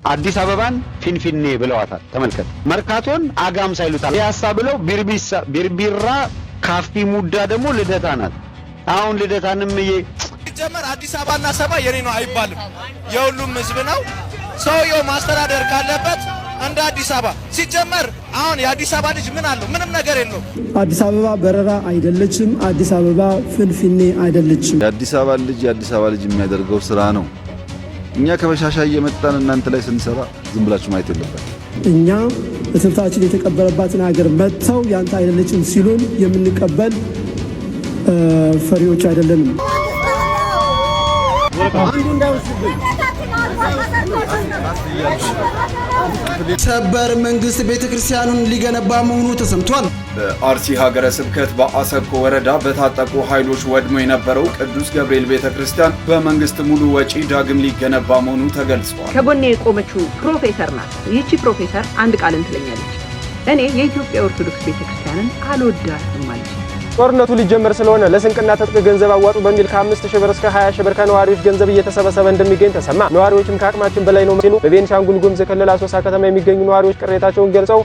አዲስ አበባን ፊንፊኔ ብለዋታል። ተመልከት። መርካቶን አጋም ሳይሉታል። ፒያሳ ብለው ቢርቢራ ካፊ ሙዳ ደግሞ ልደታ ናት። አሁን ልደታንም ጀመር አዲስ አበባና ሰባ የኔ ነው አይባልም። የሁሉም ህዝብ ነው። ሰውየው ማስተዳደር ካለበት እንደ አዲስ አበባ ሲጀመር አሁን የአዲስ አበባ ልጅ ምን አለው? ምንም ነገር የለው። አዲስ አበባ በረራ አይደለችም። አዲስ አበባ ፍንፍኔ አይደለችም። የአዲስ አበባ ልጅ የሚያደርገው ስራ ነው። እኛ ከበሻሻ እየመጣን እናንተ ላይ ስንሰራ ዝም ብላችሁ ማየት የለባችሁ። እኛ እትብታችን የተቀበረባትን ሀገር መጥተው ያንተ አይደለችም ሲሉን የምንቀበል ፈሪዎች አይደለንም። ሰበር መንግስት ቤተክርስቲያኑን ሊገነባ መሆኑ ተሰምቷል። በአርሲ ሀገረ ስብከት በአሰኮ ወረዳ በታጠቁ ኃይሎች ወድሞ የነበረው ቅዱስ ገብርኤል ቤተክርስቲያን በመንግስት ሙሉ ወጪ ዳግም ሊገነባ መሆኑ ተገልጿል። ከጎኔ የቆመችው ፕሮፌሰር ናት። ይህቺ ፕሮፌሰር አንድ ቃል እንትለኛለች። እኔ የኢትዮጵያ ኦርቶዶክስ ቤተክርስቲያንን አልወዳትም ማለት ነው። ጦርነቱ ሊጀመር ስለሆነ ለስንቅና ትጥቅ ገንዘብ አዋጡ በሚል ከ5000 ብር እስከ 20000 ብር ከነዋሪዎች ገንዘብ እየተሰበሰበ እንደሚገኝ ተሰማ። ነዋሪዎችም ከአቅማችን በላይ ነው ሲሉ በቤንሻንጉል ጉሙዝ ክልል አሶሳ ከተማ የሚገኙ ነዋሪዎች ቅሬታቸውን ገልጸው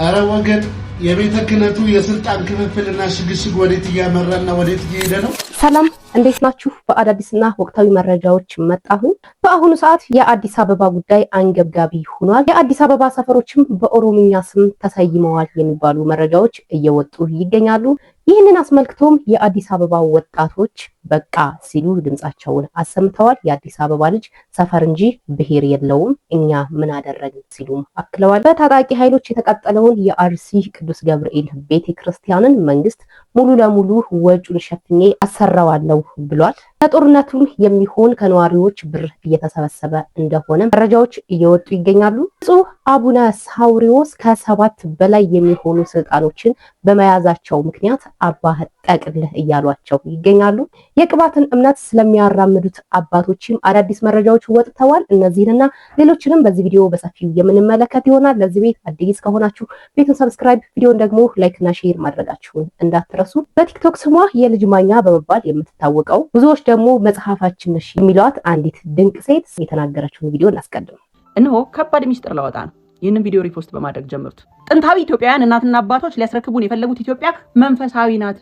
አረ ወገን የቤተ ክህነቱ የስልጣን ክፍፍልና ሽግሽግ ወዴት እያመራና ወዴት እየሄደ ነው? ሰላም እንዴት ናችሁ? በአዳዲስና ወቅታዊ መረጃዎች መጣሁ። በአሁኑ ሰዓት የአዲስ አበባ ጉዳይ አንገብጋቢ ሆኗል። የአዲስ አበባ ሰፈሮችም በኦሮምኛ ስም ተሰይመዋል የሚባሉ መረጃዎች እየወጡ ይገኛሉ። ይህንን አስመልክቶም የአዲስ አበባ ወጣቶች በቃ ሲሉ ድምጻቸውን አሰምተዋል። የአዲስ አበባ ልጅ ሰፈር እንጂ ብሔር የለውም፣ እኛ ምን አደረግን ሲሉም አክለዋል። በታጣቂ ኃይሎች የተቃጠለውን የአርሲ ቅዱስ ገብርኤል ቤተክርስቲያንን መንግስት ሙሉ ለሙሉ ወጪውን ሸፍኜ አሰራዋለሁ ብሏል። ለጦርነቱም የሚሆን ከነዋሪዎች ብር እየተሰበሰበ እንደሆነ መረጃዎች እየወጡ ይገኛሉ። ብፁዕ አቡነ ሳዊሮስ ከ7 በላይ የሚሆኑ ስልጣኖችን በመያዛቸው ምክንያት አባ ጠቅልህ እያሏቸው ይገኛሉ። የቅባትን እምነት ስለሚያራምዱት አባቶችም አዳዲስ መረጃዎች ወጥተዋል። እነዚህንና ሌሎችንም በዚህ ቪዲዮ በሰፊው የምንመለከት ይሆናል። ለዚህ ቤት አዲስ ከሆናችሁ ቤቱን ሰብስክራይብ፣ ቪዲዮን ደግሞ ላይክ እና ሼር ማድረጋችሁን እንዳትረሱ። በቲክቶክ ስሟ የልጅ ማኛ በመባል የምትታወቀው ብዙዎች ደግሞ መጽሐፋችን ነሽ የሚሏት አንዲት ድንቅ ሴት የተናገረችውን ቪዲዮ እናስቀድም። እነሆ ከባድ ሚስጥር ላወጣ ነው። ይህንን ቪዲዮ ሪፖስት በማድረግ ጀምሩት። ጥንታዊ ኢትዮጵያውያን እናትና አባቶች ሊያስረክቡን የፈለጉት ኢትዮጵያ መንፈሳዊ ናት፣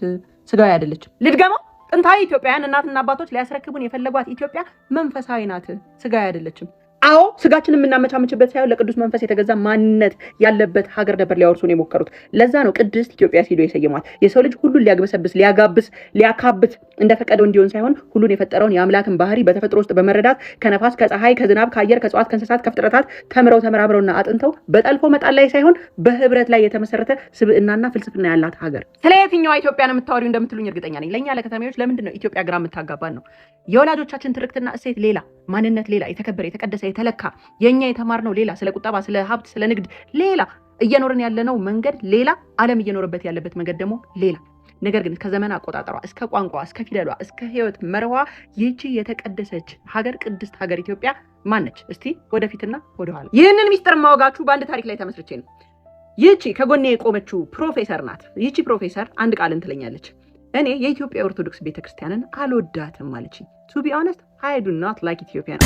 ስጋዊ አይደለችም። ልድገመው። ጥንታዊ ኢትዮጵያውያን እናትና አባቶች ሊያስረክቡን የፈለጓት ኢትዮጵያ መንፈሳዊ ናት፣ ስጋዊ አይደለችም። አዎ ስጋችንን የምናመቻመችበት ሳይሆን ለቅዱስ መንፈስ የተገዛ ማንነት ያለበት ሀገር ነበር ሊያወርሱን የሞከሩት። ለዛ ነው ቅድስት ኢትዮጵያ ሲሉ የሰየሟት። የሰው ልጅ ሁሉን ሊያግበሰብስ፣ ሊያጋብስ፣ ሊያካብት እንደፈቀደው እንዲሆን ሳይሆን ሁሉን የፈጠረውን የአምላክን ባህሪ በተፈጥሮ ውስጥ በመረዳት ከነፋስ፣ ከፀሐይ፣ ከዝናብ፣ ከአየር፣ ከእጽዋት፣ ከእንስሳት፣ ከፍጥረታት ተምረው ተመራምረውና አጥንተው በጠልፎ መጣል ላይ ሳይሆን በህብረት ላይ የተመሰረተ ስብዕናና ፍልስፍና ያላት ሀገር። ስለ የትኛዋ ኢትዮጵያ ነው የምታወሪው እንደምትሉኝ እርግጠኛ ነኝ። ለእኛ ለከተማዎች ለምንድን ነው ኢትዮጵያ ግራ የምታጋባን ነው? የወላጆቻችን ትርክትና እሴት ሌላ፣ ማንነት ሌላ፣ የተከበረ የተቀደሰ የተለካ የኛ የተማርነው ሌላ፣ ስለ ቁጠባ፣ ስለ ሀብት፣ ስለ ንግድ ሌላ፣ እየኖርን ያለነው መንገድ ሌላ፣ ዓለም እየኖረበት ያለበት መንገድ ደግሞ ሌላ። ነገር ግን ከዘመን አቆጣጠሯ እስከ ቋንቋ፣ እስከ ፊደሏ፣ እስከ ህይወት መርዋ ይቺ የተቀደሰች ሀገር ቅድስት ሀገር ኢትዮጵያ ማነች? እስቲ ወደፊትና ወደኋላ። ይህንን ሚስጥር ማወጋችሁ በአንድ ታሪክ ላይ ተመስርቼ ነው። ይቺ ከጎኔ የቆመችው ፕሮፌሰር ናት። ይቺ ፕሮፌሰር አንድ ቃል እንትለኛለች። እኔ የኢትዮጵያ ኦርቶዶክስ ቤተክርስቲያንን አልወዳትም ማለች። ቱ ቢ ኦነስት አይ ዱ ኖት ላይክ ኢትዮጵያን።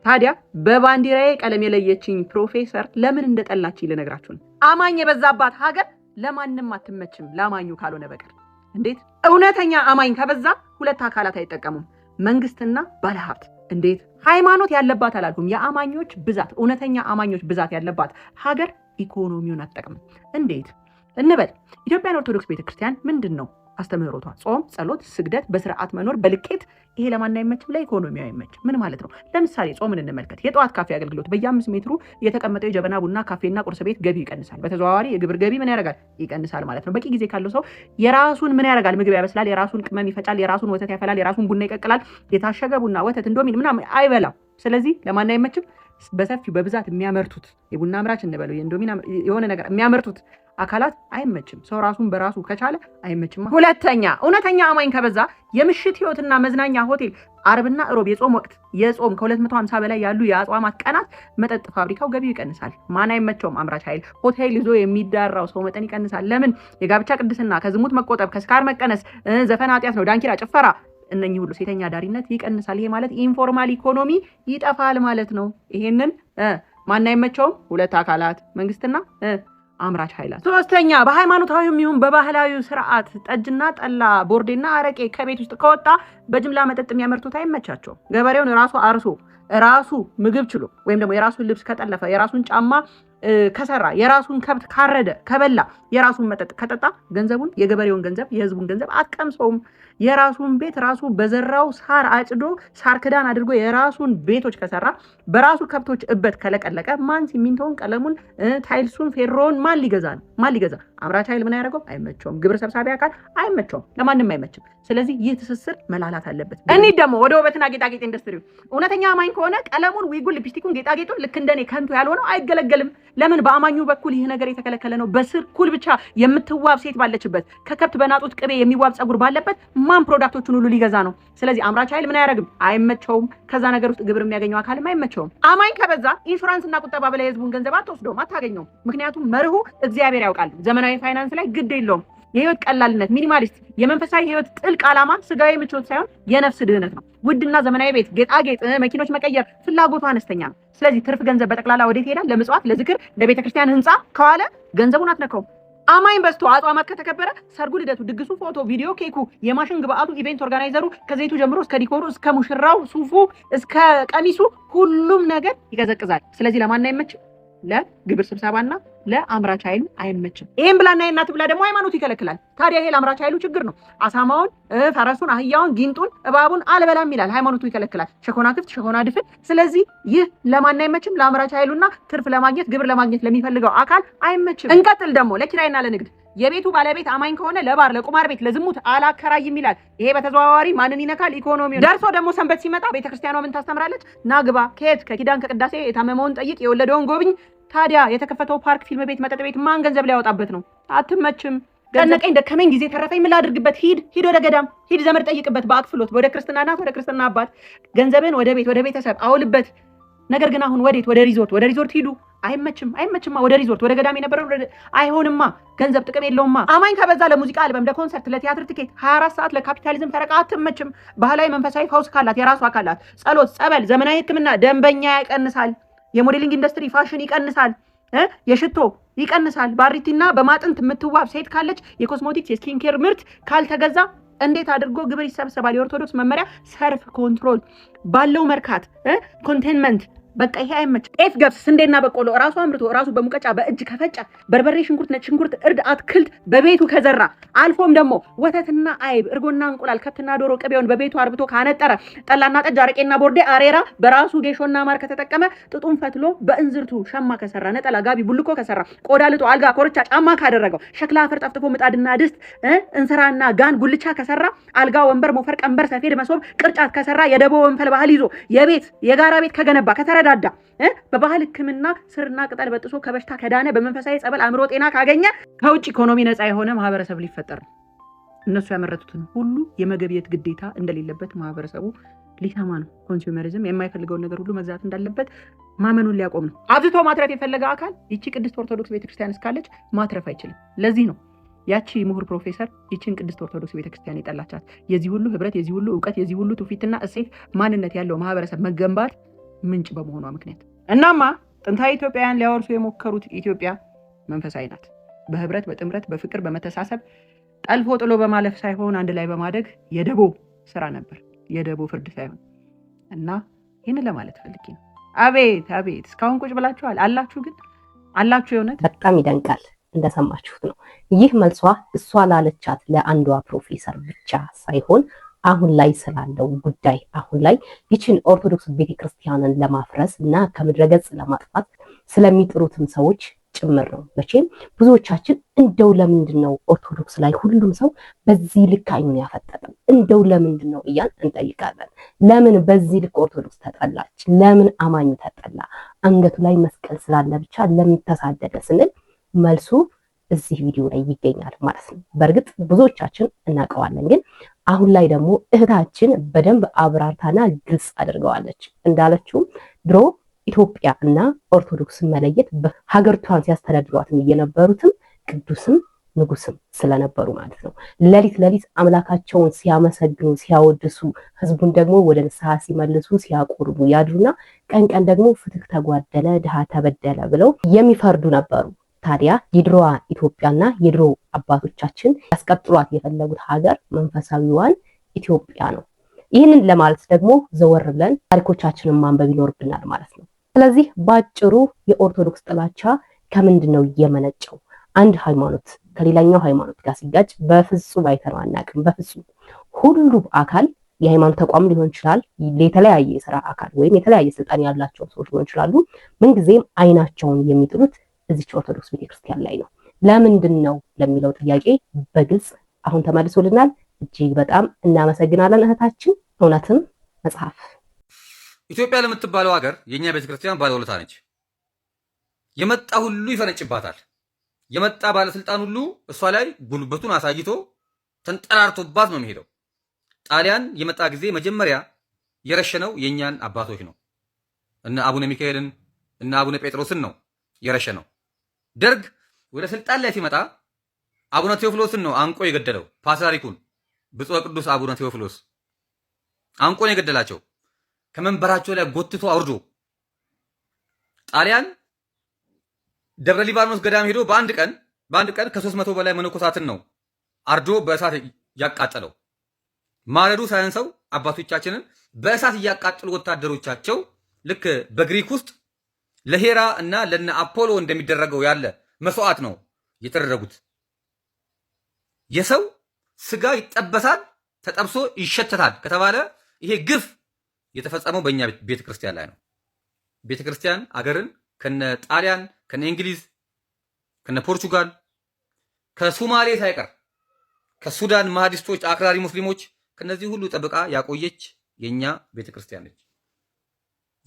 ታዲያ በባንዲራዬ ቀለም የለየችኝ ፕሮፌሰር ለምን እንደጠላችኝ ልነግራችሁ ነው። አማኝ የበዛባት ሀገር ለማንም አትመችም ለአማኙ ካልሆነ በቀር። እንዴት? እውነተኛ አማኝ ከበዛ ሁለት አካላት አይጠቀሙም፣ መንግስትና ባለሀብት። እንዴት? ሃይማኖት ያለባት አላልኩም፣ የአማኞች ብዛት፣ እውነተኛ አማኞች ብዛት ያለባት ሀገር ኢኮኖሚውን አትጠቅምም። እንዴት እንበል? ኢትዮጵያን ኦርቶዶክስ ቤተክርስቲያን ምንድን ነው አስተምህሮቷ? ጾም፣ ጸሎት፣ ስግደት፣ በስርዓት መኖር፣ በልኬት። ይሄ ለማን አይመችም? ለኢኮኖሚው አይመችም። ምን ማለት ነው? ለምሳሌ ጾምን እንመልከት። የጠዋት ካፌ አገልግሎት በየ5 ሜትሩ የተቀመጠው የጀበና ቡና ካፌና ቁርስ ቤት ገቢ ይቀንሳል። በተዘዋዋሪ የግብር ገቢ ምን ያደርጋል? ይቀንሳል ማለት ነው። በቂ ጊዜ ካለው ሰው የራሱን ምን ያደርጋል? ምግብ ያበስላል፣ የራሱን ቅመም ይፈጫል፣ የራሱን ወተት ያፈላል፣ የራሱን ቡና ይቀቅላል። የታሸገ ቡና፣ ወተት፣ እንዶሚን ምናምን አይበላም። ስለዚህ ለማን አይመችም? በሰፊው በብዛት የሚያመርቱት የቡና አምራች እንበለው የእንዶሚን የሆነ ነገር የሚያመርቱት አካላት አይመችም። ሰው ራሱን በራሱ ከቻለ አይመችም። ሁለተኛ እውነተኛ አማኝ ከበዛ የምሽት ህይወትና መዝናኛ ሆቴል፣ አርብና እሮብ የጾም ወቅት የጾም ከ250 በላይ ያሉ የአጽዋማት ቀናት መጠጥ ፋብሪካው ገቢው ይቀንሳል። ማን አይመቸውም? አምራች ኃይል። ሆቴል ይዞ የሚዳራው ሰው መጠን ይቀንሳል። ለምን? የጋብቻ ቅድስና፣ ከዝሙት መቆጠብ፣ ከስካር መቀነስ፣ ዘፈን ኃጢአት ነው፣ ዳንኪራ፣ ጭፈራ እነኚህ ሁሉ ሴተኛ ዳሪነት ይቀንሳል። ይሄ ማለት ኢንፎርማል ኢኮኖሚ ይጠፋል ማለት ነው። ይሄንን ማን አይመቸውም? ሁለት አካላት መንግስትና አምራች ኃይላት። ሶስተኛ በሃይማኖታዊም ይሁን በባህላዊ ስርዓት ጠጅና ጠላ ቦርዴና አረቄ ከቤት ውስጥ ከወጣ በጅምላ መጠጥ የሚያመርቱት አይመቻቸውም። ገበሬውን ራሱ አርሶ ራሱ ምግብ ችሎ ወይም ደግሞ የራሱን ልብስ ከጠለፈ የራሱን ጫማ ከሰራ የራሱን ከብት ካረደ ከበላ የራሱን መጠጥ ከጠጣ ገንዘቡን የገበሬውን ገንዘብ የህዝቡን ገንዘብ አትቀምሰውም። የራሱን ቤት ራሱ በዘራው ሳር አጭዶ ሳር ክዳን አድርጎ የራሱን ቤቶች ከሰራ በራሱ ከብቶች እበት ከለቀለቀ ማን ሲሚንቶን ቀለሙን ታይልሱን ፌሮን ማን ሊገዛ ነው? ማን ሊገዛ? አምራች ኃይል ምን ያደርገው? አይመቸውም። ግብር ሰብሳቢ አካል አይመቸውም። ለማንም አይመችም። ስለዚህ ይህ ትስስር መላላት አለበት። እኒህ ደግሞ ወደ ውበትና ጌጣጌጥ ኢንዱስትሪ እውነተኛ አማኝ ከሆነ ቀለሙን፣ ዊጉን፣ ሊፕስቲኩን፣ ጌጣጌጡን ልክ እንደኔ ከንቱ ያልሆነው አይገለገልም። ለምን? በአማኙ በኩል ይህ ነገር የተከለከለ ነው። በስርኩል ብቻ የምትዋብ ሴት ባለችበት ከከብት በናጡት ቅቤ የሚዋብ ጸጉር ባለበት ማን ፕሮዳክቶቹን ሁሉ ሊገዛ ነው? ስለዚህ አምራች ኃይል ምን አያደርግም? አይመቸውም። ከዛ ነገር ውስጥ ግብር የሚያገኘው አካልም አይመቸውም። አማኝ ከበዛ ኢንሹራንስ እና ቁጠባ በላይ የህዝቡን ገንዘብ አትወስደውም፣ አታገኘውም። ምክንያቱም መርሁ እግዚአብሔር ያውቃል። ዘመናዊ ፋይናንስ ላይ ግድ የለውም። የህይወት ቀላልነት ሚኒማሊስት፣ የመንፈሳዊ ህይወት ጥልቅ ዓላማ ስጋዊ ምቾት ሳይሆን የነፍስ ድህነት ነው። ውድና ዘመናዊ ቤት፣ ጌጣጌጥ፣ መኪኖች መቀየር ፍላጎቱ አነስተኛ ነው። ስለዚህ ትርፍ ገንዘብ በጠቅላላ ወዴት ይሄዳል? ለምጽዋት፣ ለዝክር፣ ለቤተክርስቲያን ህንፃ ከዋለ ገንዘቡን አትነካውም። አማኝ በዝቶ አጽዋማት ከተከበረ ሰርጉ፣ ልደቱ፣ ድግሱ፣ ፎቶ፣ ቪዲዮ፣ ኬኩ፣ የማሽን ግብአቱ፣ ኢቬንት ኦርጋናይዘሩ ከዘይቱ ጀምሮ እስከ ዲኮሩ፣ እስከ ሙሽራው ሱፉ፣ እስከ ቀሚሱ ሁሉም ነገር ይቀዘቅዛል። ስለዚህ ለማን አይመችም? ለግብር ስብሰባና ለአምራች ኃይሉ አይመችም። ይሄን ብላና የእናት ብላ ደግሞ ሃይማኖቱ ይከለክላል። ታዲያ ይሄ ለአምራች ኃይሉ ችግር ነው። አሳማውን፣ ፈረሱን፣ አህያውን፣ ጊንጡን፣ እባቡን አልበላም ይላል። ሃይማኖቱ ይከለክላል። ሸኮና ክፍት፣ ሸኮና ድፍን። ስለዚህ ይህ ለማን አይመችም? ለአምራች ኃይሉና ትርፍ ለማግኘት ግብር ለማግኘት ለሚፈልገው አካል አይመችም። እንቀጥል ደግሞ ለኪራይና ለንግድ የቤቱ ባለቤት አማኝ ከሆነ ለባር፣ ለቁማር ቤት፣ ለዝሙት አላከራይም ይላል። ይሄ በተዘዋዋሪ ማንን ይነካል? ኢኮኖሚውን። ደርሶ ደግሞ ሰንበት ሲመጣ ቤተክርስቲያኗ ምን ታስተምራለች? ናግባ፣ ከየት ከኪዳን ከቅዳሴ የታመመውን ጠይቅ፣ የወለደውን ጎብኝ። ታዲያ የተከፈተው ፓርክ፣ ፊልም ቤት፣ መጠጥ ቤት ማን ገንዘብ ሊያወጣበት ነው? አትመችም። ጨነቀኝ ደከመኝ ጊዜ ተረፈኝ ምን ላድርግበት? ሂድ ወደ ገዳም፣ ሂድ ዘመድ ጠይቅበት፣ በአክፍሎት ወደ ክርስትና እናት፣ ወደ ክርስትና አባት። ገንዘብን ወደ ቤት፣ ወደ ቤተሰብ አውልበት። ነገር ግን አሁን ወዴት? ወደ ሪዞርት ሂዱ። አይመችማ። ወደ ሪዞርት ወደ ገዳም የነበረው አይሆንማ። ገንዘብ ጥቅም የለውማ። አማኝ ከበዛ ለሙዚቃ አልበም፣ ለኮንሰርት፣ ለቲያትር ትኬት 24 ሰዓት ለካፒታሊዝም ፈረቃ አትመችም። ባህላዊ መንፈሳዊ ፈውስ ካላት የራሷ አካላት ጸሎት፣ ጸበል፣ ዘመናዊ ሕክምና ደንበኛ ይቀንሳል። የሞዴሊንግ ኢንዱስትሪ ፋሽን ይቀንሳል። የሽቶ ይቀንሳል። ባሪቲና በማጥንት የምትዋብ ሴት ካለች የኮስሞቲክስ የስኪን ኬር ምርት ካልተገዛ እንዴት አድርጎ ግብር ይሰበሰባል? የኦርቶዶክስ መመሪያ ሰርፍ ኮንትሮል ባለው መርካት ኮንቴንመንት በቃ ይሄ አይመችም። ጤፍ፣ ገብስ፣ ስንዴና በቆሎ ራሱ አምርቶ ራሱ በሙቀጫ በእጅ ከፈጨ በርበሬ፣ ሽንኩርት፣ ነጭ ሽንኩርት፣ እርድ፣ አትክልት በቤቱ ከዘራ አልፎም ደግሞ ወተትና አይብ፣ እርጎና እንቁላል፣ ከብትና ዶሮ ቅቤውን በቤቱ አርብቶ ካነጠረ ጠላና ጠጅ፣ አረቄና ቦርዴ፣ አሬራ በራሱ ጌሾና ማር ከተጠቀመ ጥጡን ፈትሎ በእንዝርቱ ሸማ ከሰራ ነጠላ፣ ጋቢ፣ ቡልኮ ከሰራ ቆዳ ልጦ አልጋ፣ ኮርቻ፣ ጫማ ካደረገው ሸክላ አፈር ጠፍጥፎ ምጣድና ድስት እንስራና ጋን ጉልቻ ከሰራ አልጋ፣ ወንበር፣ ሞፈር፣ ቀንበር፣ ሰፌድ፣ መሶብ፣ ቅርጫት ከሰራ የደቦ ወንፈል ባህል ይዞ የጋራ ቤት ከገነባ ከተረዳዳ በባህል ሕክምና ስርና ቅጠል በጥሶ ከበሽታ ከዳነ በመንፈሳዊ ጸበል አእምሮ ጤና ካገኘ ከውጭ ኢኮኖሚ ነፃ የሆነ ማህበረሰብ ሊፈጠር ነው። እነሱ ያመረቱትን ሁሉ የመገብየት ግዴታ እንደሌለበት ማህበረሰቡ ሊሰማ ነው። ኮንሱመሪዝም የማይፈልገውን ነገር ሁሉ መግዛት እንዳለበት ማመኑን ሊያቆም ነው። አብዝቶ ማትረፍ የፈለገ አካል ይቺ ቅድስት ኦርቶዶክስ ቤተክርስቲያን እስካለች ማትረፍ አይችልም። ለዚህ ነው ያቺ ምሁር ፕሮፌሰር ይችን ቅድስት ኦርቶዶክስ ቤተክርስቲያን የጠላቻት። የዚህ ሁሉ ህብረት፣ የዚህ ሁሉ እውቀት፣ የዚህ ሁሉ ትውፊትና እሴት ማንነት ያለው ማህበረሰብ መገንባት ምንጭ በመሆኗ ምክንያት። እናማ ጥንታዊ ኢትዮጵያውያን ሊያወርሱ የሞከሩት ኢትዮጵያ መንፈሳዊ ናት። በህብረት፣ በጥምረት፣ በፍቅር፣ በመተሳሰብ ጠልፎ ጥሎ በማለፍ ሳይሆን አንድ ላይ በማደግ የደቦ ስራ ነበር፣ የደቦ ፍርድ ሳይሆን። እና ይህንን ለማለት ፈልጌ ነው። አቤት አቤት! እስካሁን ቁጭ ብላችኋል አላችሁ፣ ግን አላችሁ። የእውነት በጣም ይደንቃል። እንደሰማችሁት ነው። ይህ መልሷ እሷ ላለቻት ለአንዷ ፕሮፌሰር ብቻ ሳይሆን አሁን ላይ ስላለው ጉዳይ አሁን ላይ ይችን ኦርቶዶክስ ቤተክርስቲያንን ለማፍረስ እና ከምድረገጽ ለማጥፋት ስለሚጥሩትም ሰዎች ጭምር ነው። መቼም ብዙዎቻችን እንደው ለምንድን ነው ኦርቶዶክስ ላይ ሁሉም ሰው በዚህ ልክ አይኑን ያፈጠጠው? እንደው ለምንድን ነው እያን እንጠይቃለን። ለምን በዚህ ልክ ኦርቶዶክስ ተጠላች? ለምን አማኙ ተጠላ? አንገቱ ላይ መስቀል ስላለ ብቻ ለምን ተሳደደ ስንል መልሱ እዚህ ቪዲዮ ላይ ይገኛል ማለት ነው። በእርግጥ ብዙዎቻችን እናውቀዋለን፣ ግን አሁን ላይ ደግሞ እህታችን በደንብ አብራርታና ግልጽ አድርገዋለች። እንዳለችውም ድሮ ኢትዮጵያ እና ኦርቶዶክስን መለየት ሀገሪቷን ሲያስተዳድሯትም የነበሩትም ቅዱስም ንጉስም ስለነበሩ ማለት ነው። ሌሊት አምላካቸውን ሲያመሰግኑ ሲያወድሱ፣ ህዝቡን ደግሞ ወደ ንስሐ ሲመልሱ ሲያቆርቡ ያድሩና ቀን ደግሞ ፍትህ ተጓደለ፣ ድሃ ተበደለ ብለው የሚፈርዱ ነበሩ። ታዲያ የድሮዋ ኢትዮጵያና የድሮ አባቶቻችን ያስቀጥሏት የፈለጉት ሀገር መንፈሳዊዋን ኢትዮጵያ ነው። ይህንን ለማለት ደግሞ ዘወር ብለን ታሪኮቻችንን ማንበብ ይኖርብናል ማለት ነው። ስለዚህ ባጭሩ የኦርቶዶክስ ጥላቻ ከምንድን ነው የመነጨው? አንድ ሃይማኖት ከሌላኛው ሃይማኖት ጋር ሲጋጭ በፍጹም አይተነው አናውቅም። በፍጹም ሁሉም አካል የሃይማኖት ተቋም ሊሆን ይችላል፣ የተለያየ የሥራ አካል ወይም የተለያየ ስልጣን ያላቸው ሰዎች ሊሆን ይችላሉ። ምንጊዜም አይናቸውን የሚጥሉት እዚች ኦርቶዶክስ ቤተክርስቲያን ላይ ነው። ለምንድን ነው ለሚለው ጥያቄ በግልጽ አሁን ተመልሶልናል። እጅግ በጣም እናመሰግናለን እህታችን። እውነትም መጽሐፍ ኢትዮጵያ ለምትባለው ሀገር የኛ ቤተክርስቲያን ባለውለታ ነች። የመጣ ሁሉ ይፈነጭባታል። የመጣ ባለስልጣን ሁሉ እሷ ላይ ጉልበቱን አሳይቶ ተንጠራርቶባት ነው የሚሄደው። ጣሊያን የመጣ ጊዜ መጀመሪያ የረሸነው የኛን አባቶች ነው። እነ አቡነ ሚካኤልን እነ አቡነ ጴጥሮስን ነው የረሸነው። ደርግ ወደ ስልጣን ላይ ሲመጣ አቡነ ቴዎፍሎስን ነው አንቆ የገደለው። ፓትርያርኩን ብፁዕ ቅዱስ አቡነ ቴዎፍሎስ አንቆ ነው የገደላቸው። ከመንበራቸው ላይ ጎትቶ አውርዶ ጣሊያን ደብረ ሊባኖስ ገዳም ሄዶ በአንድ ቀን ከ300 በላይ መነኮሳትን ነው አርዶ በእሳት ያቃጠለው። ማረዱ ሳያንሰው አባቶቻችንን በእሳት እያቃጠሉ ወታደሮቻቸው ልክ በግሪክ ውስጥ ለሄራ እና ለነ አፖሎ እንደሚደረገው ያለ መስዋዕት ነው የተደረጉት። የሰው ስጋ ይጠበሳል፣ ተጠብሶ ይሸተታል ከተባለ ይሄ ግፍ የተፈጸመው በእኛ ቤተክርስቲያን ላይ ነው። ቤተክርስቲያን አገርን ከነ ጣሊያን ከነ እንግሊዝ ከነ ፖርቹጋል ከሶማሌ ሳይቀር ከሱዳን ማህዲስቶች አክራሪ ሙስሊሞች ከነዚህ ሁሉ ጠብቃ ያቆየች የኛ ቤተክርስቲያን ነች።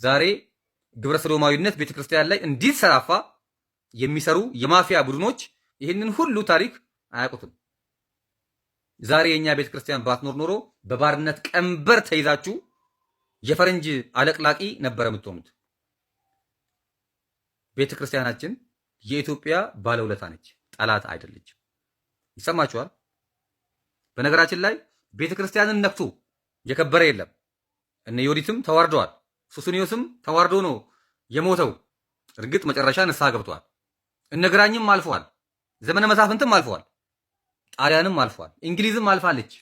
ዛሬ ግብረ ሰዶማዊነት ቤተክርስቲያን ላይ እንዲሰራፋ የሚሰሩ የማፊያ ቡድኖች ይህንን ሁሉ ታሪክ አያውቁትም። ዛሬ የኛ ቤተክርስቲያን ባትኖር ኖሮ በባርነት ቀንበር ተይዛችሁ የፈረንጅ አለቅላቂ ነበር የምትሆኑት። ቤተክርስቲያናችን የኢትዮጵያ ባለውለታ ነች፣ ጠላት አይደለችም። ይሰማችኋል? በነገራችን ላይ ቤተክርስቲያንን ነክቶ የከበረ የለም። እነ ዮዲትም ተዋርደዋል። ሱስንዮስም ተዋርዶ ነው የሞተው። እርግጥ መጨረሻ ንስሐ ገብቷል። እነ ግራኝም አልፈዋል። ዘመነ መሳፍንትም አልፈዋል። ጣሊያንም አልፈዋል። እንግሊዝም አልፋለች።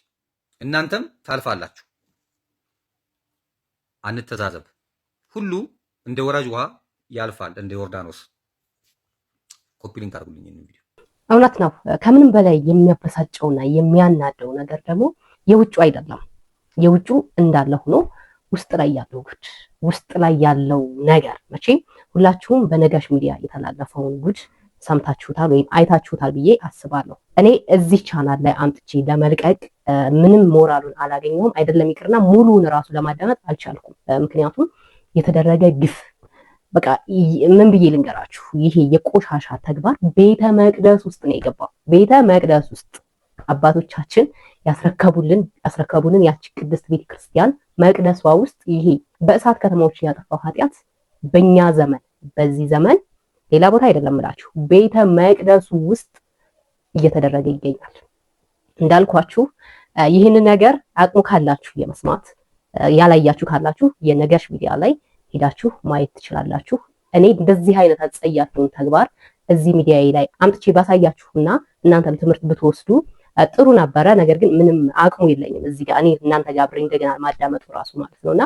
እናንተም ታልፋላችሁ። አንተዛዘብ። ሁሉ እንደ ወራጅ ውሃ ያልፋል፣ እንደ ዮርዳኖስ። ኮፒ ሊንክ አድርጉልኝ ይሄን ቪዲዮ። እውነት ነው። ከምንም በላይ የሚያበሳጨውና የሚያናደው ነገር ደግሞ የውጩ አይደለም። የውጩ እንዳለ ሆኖ ውስጥ ላይ ያለው ጉድ፣ ውስጥ ላይ ያለው ነገር መቼም ሁላችሁም በነጋሽ ሚዲያ የተላለፈውን ጉድ ሰምታችሁታል ወይም አይታችሁታል ብዬ አስባለሁ። እኔ እዚህ ቻናል ላይ አምጥቼ ለመልቀቅ ምንም ሞራሉን አላገኘሁም። አይደለም ይቅርና ሙሉውን ራሱ ለማዳመጥ አልቻልኩም። ምክንያቱም የተደረገ ግፍ በቃ ምን ብዬ ልንገራችሁ፣ ይሄ የቆሻሻ ተግባር ቤተ መቅደስ ውስጥ ነው የገባው። ቤተ መቅደስ ውስጥ አባቶቻችን ያስረከቡልን ያቺ ቅድስት ቤተክርስቲያን መቅደሷ ውስጥ ይሄ በእሳት ከተማዎችን ያጠፋው ኃጢአት በእኛ ዘመን በዚህ ዘመን ሌላ ቦታ አይደለም እላችሁ ቤተ መቅደሱ ውስጥ እየተደረገ ይገኛል። እንዳልኳችሁ ይህንን ነገር አቅሙ ካላችሁ የመስማት ያላያችሁ ካላችሁ የነጋሽ ሚዲያ ላይ ሄዳችሁ ማየት ትችላላችሁ። እኔ እንደዚህ አይነት አጸያፊውን ተግባር እዚህ ሚዲያ ላይ አምጥቼ ባሳያችሁና እናንተም ትምህርት ብትወስዱ ጥሩ ነበረ። ነገር ግን ምንም አቅሙ የለኝም እዚህ ጋር እኔ እናንተ ጋር አብሬ እንደገና ማዳመጡ ራሱ ማለት ነውና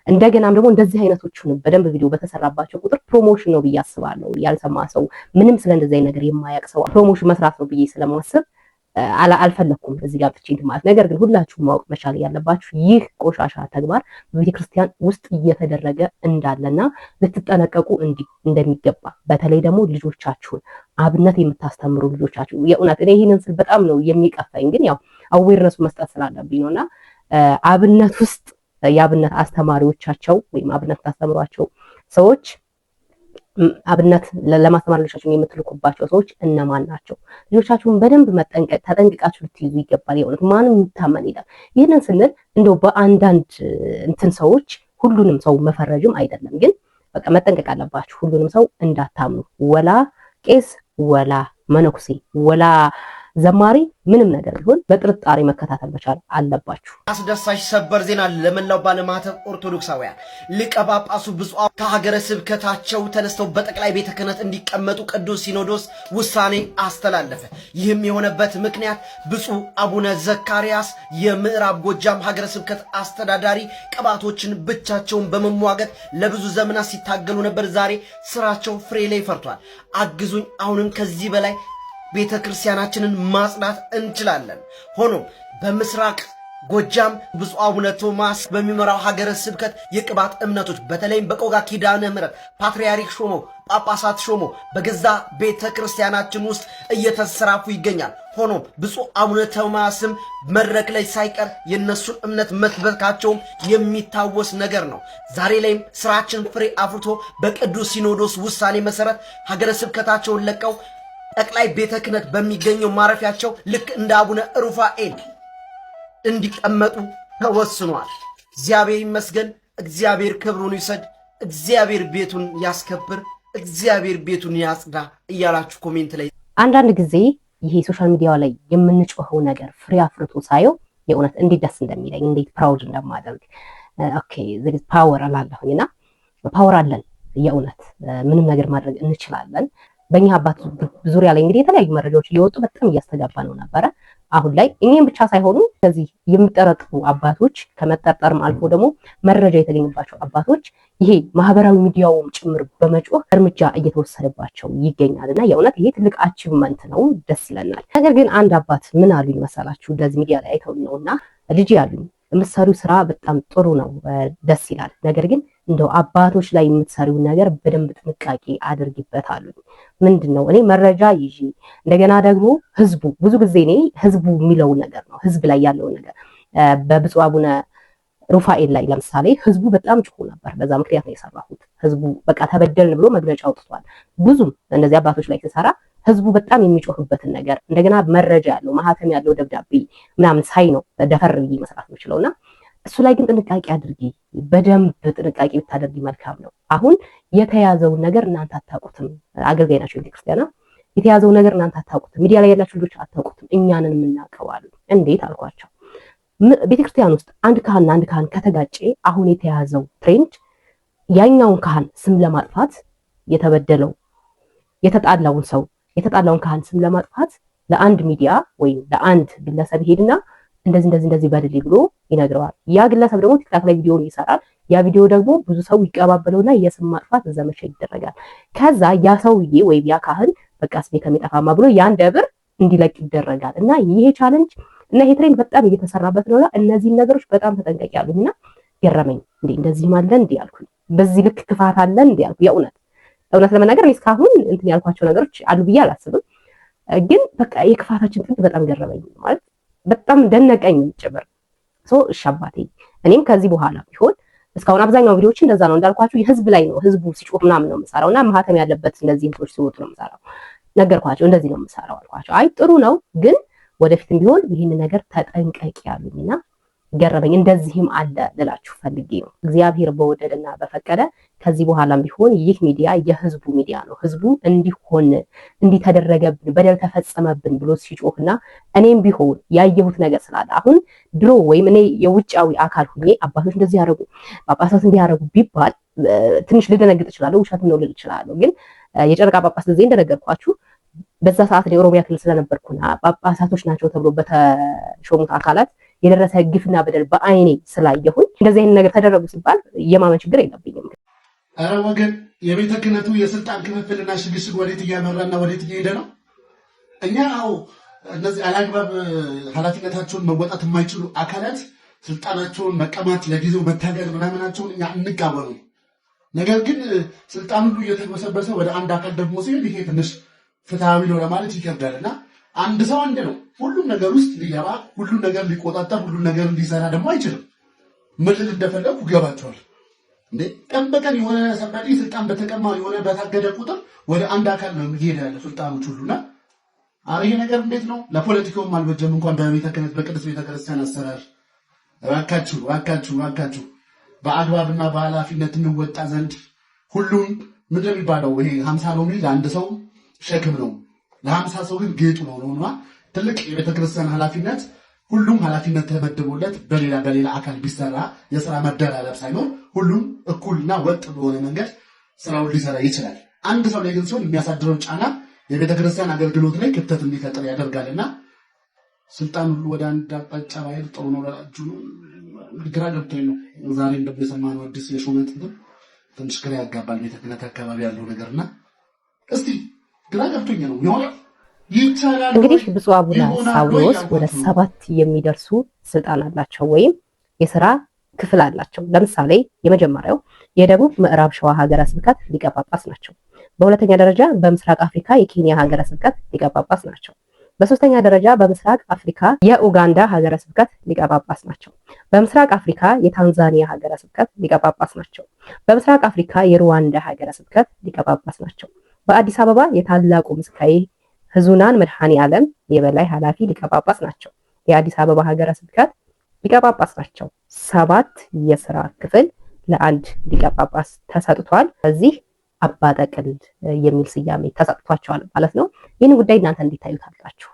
እንደገናም ደግሞ እንደዚህ አይነቶቹን በደንብ ቪዲዮ በተሰራባቸው ቁጥር ፕሮሞሽን ነው ብዬ አስባለሁ። ያልሰማ ሰው ምንም ስለ እንደዚህ አይነት ነገር የማያውቅ ሰው ፕሮሞሽን መስራት ነው ብዬ ስለማስብ አልፈለኩም እዚህ ጋር ብቻ ማለት። ነገር ግን ሁላችሁም ማወቅ መቻል ያለባችሁ ይህ ቆሻሻ ተግባር በቤተክርስቲያን ውስጥ እየተደረገ እንዳለና ልትጠነቀቁ እንደሚገባ በተለይ ደግሞ ልጆቻችሁን አብነት የምታስተምሩ ልጆቻችሁ የእውነት እኔ ይሄንን ስል በጣም ነው የሚቀፋኝ፣ ግን ያው አዌርነሱ መስጠት ስላለብኝ ነውና አብነት ውስጥ የአብነት አስተማሪዎቻቸው ወይም አብነት ታስተምሯቸው ሰዎች አብነት ለማስተማር ልጆቻችሁን የምትልኩባቸው ሰዎች እነማን ናቸው? ልጆቻችሁን በደንብ ተጠንቅቃችሁ ልትይዙ ይገባል። የእውነት ማንም ይታመን ይላል። ይህንን ስንል እንደው በአንዳንድ እንትን ሰዎች ሁሉንም ሰው መፈረጅም አይደለም፣ ግን በቃ መጠንቀቅ አለባችሁ። ሁሉንም ሰው እንዳታምኑ። ወላ ቄስ፣ ወላ መነኩሴ፣ ወላ ዘማሪ ምንም ነገር ቢሆን በጥርጣሬ መከታተል መቻል አለባችሁ። አስደሳች ሰበር ዜና ለመላው ባለማተብ ኦርቶዶክሳውያን ሊቀ ጳጳሱ ብፁዕ ከሀገረ ስብከታቸው ተነስተው በጠቅላይ ቤተ ክህነት እንዲቀመጡ ቅዱስ ሲኖዶስ ውሳኔ አስተላለፈ። ይህም የሆነበት ምክንያት ብፁዕ አቡነ ዘካርያስ የምዕራብ ጎጃም ሀገረ ስብከት አስተዳዳሪ ቅባቶችን ብቻቸውን በመሟገት ለብዙ ዘመናት ሲታገሉ ነበር። ዛሬ ስራቸው ፍሬ ላይ ፈርቷል። አግዙኝ፣ አሁንም ከዚህ በላይ ቤተ ክርስቲያናችንን ማጽዳት እንችላለን። ሆኖም በምስራቅ ጎጃም ብፁዕ አቡነ ቶማስ በሚመራው ሀገረ ስብከት የቅባት እምነቶች በተለይም በቆጋ ኪዳነ ምሕረት ፓትርያርክ ሾሞ ጳጳሳት ሾሞ በገዛ ቤተ ክርስቲያናችን ውስጥ እየተሰራፉ ይገኛል። ሆኖም ብፁዕ አቡነ ቶማስም መድረክ ላይ ሳይቀር የነሱን እምነት መስበካቸውም የሚታወስ ነገር ነው። ዛሬ ላይም ስራችን ፍሬ አፍርቶ በቅዱስ ሲኖዶስ ውሳኔ መሰረት ሀገረ ስብከታቸውን ለቀው ጠቅላይ ቤተ ክህነት በሚገኘው ማረፊያቸው ልክ እንደ አቡነ ሩፋኤል እንዲቀመጡ ተወስኗል። እግዚአብሔር ይመስገን። እግዚአብሔር ክብሩን ይውሰድ። እግዚአብሔር ቤቱን ያስከብር። እግዚአብሔር ቤቱን ያጽዳ እያላችሁ ኮሜንት ላይ አንዳንድ ጊዜ ይሄ ሶሻል ሚዲያ ላይ የምንጮኸው ነገር ፍሬ አፍርቶ ሳየው የእውነት እንዴት ደስ እንደሚለኝ እንዴት ፕራውድ እንደማደርግ ኦኬ ዘሪስ ፓወር አላለሁኝና ፓወር አለን። የእውነት ምንም ነገር ማድረግ እንችላለን። በእኛ አባት ዙሪያ ላይ እንግዲህ የተለያዩ መረጃዎች እየወጡ በጣም እያስተጋባ ነው ነበረ። አሁን ላይ እኛም ብቻ ሳይሆኑ ከዚህ የሚጠረጥሩ አባቶች ከመጠርጠርም አልፎ ደግሞ መረጃ የተገኘባቸው አባቶች ይሄ ማህበራዊ ሚዲያውም ጭምር በመጮህ እርምጃ እየተወሰደባቸው ይገኛልና የእውነት ይሄ ትልቅ አቺቭመንት ነው፣ ደስ ይለናል። ነገር ግን አንድ አባት ምን አሉኝ መሰላችሁ? እንደዚህ ሚዲያ ላይ አይተው ነውና ልጅ ያሉኝ የምትሰሪው ስራ በጣም ጥሩ ነው፣ ደስ ይላል። ነገር ግን እንደው አባቶች ላይ የምትሰሪው ነገር በደንብ ጥንቃቄ አድርጊበት አሉኝ። ምንድነው? እኔ መረጃ ይዤ እንደገና ደግሞ ህዝቡ ብዙ ጊዜ እኔ ህዝቡ የሚለው ነገር ነው ህዝብ ላይ ያለው ነገር በብፁዕ አቡነ ሩፋኤል ላይ ለምሳሌ ህዝቡ በጣም ጮሁ ነበር። በዛ ምክንያት ነው የሰራሁት። ህዝቡ በቃ ተበደልን ብሎ መግለጫ አውጥቷል። ብዙም እንደዚህ አባቶች ላይ ተሰራ ህዝቡ በጣም የሚጮህበትን ነገር እንደገና መረጃ ያለው ማህተም ያለው ደብዳቤ ምናምን ሳይ ነው ደፈር ብዬ መስራት የምችለውና እሱ ላይ ግን ጥንቃቄ አድርጊ፣ በደንብ ጥንቃቄ ብታደርጊ መልካም ነው። አሁን የተያዘውን ነገር እናንተ አታውቁትም። አገልጋይ ናቸው ቤተክርስቲያና የተያዘው ነገር እናንተ አታውቁትም። ሚዲያ ላይ ያላችሁ ልጆች አታውቁትም። እኛንን የምናውቀው አሉ። እንዴት አልኳቸው። ቤተክርስቲያን ውስጥ አንድ ካህን ከተጋጨ አሁን የተያዘው ትሬንድ ያኛውን ካህን ስም ለማጥፋት የተበደለው የተጣላውን ካህን ስም ለማጥፋት ለአንድ ሚዲያ ወይም ለአንድ ግለሰብ ይሄድና እንደዚህ በድል ብሎ ይነግረዋል። ያ ግለሰብ ደግሞ ቲክታክ ላይ ቪዲዮን ይሰራል። ያ ቪዲዮ ደግሞ ብዙ ሰው ይቀባበለውና የስም ማጥፋት ዘመቻ ይደረጋል። ከዛ ያ ሰውዬ ወይም ያ ካህን በቃ ስሜ ከሚጠፋማ ብሎ ያን ደብር እንዲለቅ ይደረጋል። እና ይሄ ቻሌንጅ እና ይሄ ትሬንድ በጣም እየተሰራበት ነውና እነዚህ ነገሮች በጣም ተጠንቀቂ ያሉኝና ገረመኝ። እንደዚህ ማለ ያልኩኝ በዚህ ልክ ክፋት አለ ያልኩ እውነት ለመናገር እኔ እስካሁን እንትን ያልኳቸው ነገሮች አሉ ብዬ አላስብም። ግን በቃ የክፋታችን ጥግ በጣም ገረመኝ ማለት በጣም ደነቀኝ ጭምር። እሺ አባቴ እኔም ከዚህ በኋላ ቢሆን እስካሁን አብዛኛው ቪዲዮዎች እንደዛ ነው እንዳልኳችሁ የህዝብ ላይ ነው ህዝቡ ሲጮህ ምናምን ነው የምሰራውና ማህተም ያለበት እንደዚህ እንትኖች ሲወጡ ነው የምሰራው። ነገርኳቸው እንደዚህ ነው የምሰራው አልኳቸው። አይ ጥሩ ነው ግን ወደፊትም ቢሆን ይህን ነገር ተጠንቀቂ ያሉኝና ገረመኝ። እንደዚህም አለ ልላችሁ ፈልጌ ነው። እግዚአብሔር በወደደና በፈቀደ ከዚህ በኋላም ቢሆን ይህ ሚዲያ የህዝቡ ሚዲያ ነው። ህዝቡ እንዲተደረገብን በደል ተፈጸመብን ብሎ ሲጮህና እኔም ቢሆን ያየሁት ነገር ስላለ አሁን ድሮ ወይም እኔ የውጫዊ አካል ሁኜ አባቶች እንደዚህ ያደረጉ ጳጳሳት እንዲያደርጉ ቢባል ትንሽ ልደነግጥ እችላለሁ፣ ውሸትም ነው ልል እችላለሁ። ግን የጨረቃ ጳጳስ ጊዜ እንደነገርኳችሁ በዛ ሰዓት የኦሮሚያ ክልል ስለነበርኩና ጳጳሳቶች ናቸው ተብሎ በተሾሙት አካላት የደረሰ ግፍና በደል በአይኔ ስላየሁኝ እንደዚህ አይነት ነገር ተደረጉ ሲባል የማመን ችግር የለብኝም። ኧረ ወገን የቤተ ክህነቱ የስልጣን ክፍፍልና ሽግሽግ ወዴት እያመራና ወዴት እየሄደ ነው? እኛ እነዚህ አላግባብ ኃላፊነታቸውን መወጣት የማይችሉ አካላት ስልጣናቸውን መቀማት ለጊዜው መታገል ምናምናቸውን እኛ እንቃወሙ። ነገር ግን ስልጣን ሁሉ እየተመሰበሰ ወደ አንድ አካል ደግሞ ሲል ይሄ ትንሽ ፍትሃዊ ነው ለማለት ይከብዳልና አንድ ሰው አንድ ነው። ሁሉም ነገር ውስጥ ሊገባ ሁሉም ነገር ሊቆጣጠር ሁሉም ነገር ሊሰራ ደግሞ አይችልም። ምን እንደፈለጉ ገባቸዋል እንዴ? ቀን በቀን የሆነ ሰንበዴ ስልጣን በተቀማ የሆነ በታገደ ቁጥር ወደ አንድ አካል ነው የሚሄድ ያለ ስልጣኖች ሁሉና ይሄ ነገር እንዴት ነው? ለፖለቲካውም አልበጀም እንኳን በቤተ ክህነት በቅዱስ ቤተ ክርስቲያን አሰራር እባካችሁ በአግባብና በኃላፊነት እንወጣ ዘንድ ሁሉም ምንድን የሚባለው ይሄ 50 ሎሚ ለአንድ ሰው ሸክም ነው፣ ለ50 ሰው ግን ጌጡ ነው ነውና ትልቅ የቤተክርስቲያን ኃላፊነት ሁሉም ኃላፊነት ተመድቦለት በሌላ አካል ቢሰራ የሥራ መደራረብ ሳይኖር ሁሉም እኩልና ወጥ በሆነ መንገድ ስራውን ሊሰራ ይችላል። አንድ ሰው ላይ ግን ሲሆን የሚያሳድረው ጫና የቤተክርስቲያን አገልግሎት ላይ ክፍተት እንዲፈጠር ያደርጋልና ስልጣን ሁሉ ወደ አንድ አቅጣጫ ባይሄድ ጥሩ ነው ለራጁ ግራ ገብቶኝ ነው። ዛሬ እንደሰማነው አዲስ የሹመት ትንሽ ግራ ያጋባል ቤተ ክህነት አካባቢ ያለው ነገርና እስቲ ግራ ገብቶኝ ነው ይሆናል ይቻላል። እንግዲህ ብፁዕ አቡነ ሳዊሮስ ወደ 7 የሚደርሱ ስልጣን አላቸው ወይም የሥራ ክፍል አላቸው። ለምሳሌ የመጀመሪያው የደቡብ ምዕራብ ሸዋ ሀገረ ስብከት ሊቀ ጳጳስ ናቸው። በሁለተኛ ደረጃ በምስራቅ አፍሪካ የኬንያ ሀገረ ስብከት ሊቀ ጳጳስ ናቸው። በሶስተኛ ደረጃ በምስራቅ አፍሪካ የኡጋንዳ ሀገረ ስብከት ሊቀ ጳጳስ ናቸው። በምስራቅ አፍሪካ የታንዛኒያ ሀገረ ስብከት ሊቀ ጳጳስ ናቸው። በምስራቅ አፍሪካ የሩዋንዳ ሀገረ ስብከት ሊቀ ጳጳስ ናቸው። በአዲስ አበባ የታላቁ ምስካየ ኅዙናን መድኃኔዓለም የበላይ ኃላፊ ሊቀ ጳጳስ ናቸው። የአዲስ አበባ ሀገረ ስብከት ሊቀ ጳጳስ ናቸው። 7 የሥራ ክፍል ለአንድ ሊቀ ጳጳስ ተሰጥቷል። እዚህ አባ ጠቅል የሚል ስያሜ ተሰጥቷቸዋል ማለት ነው። ይህን ጉዳይ እናንተ እንዴት ታዩታላችሁ?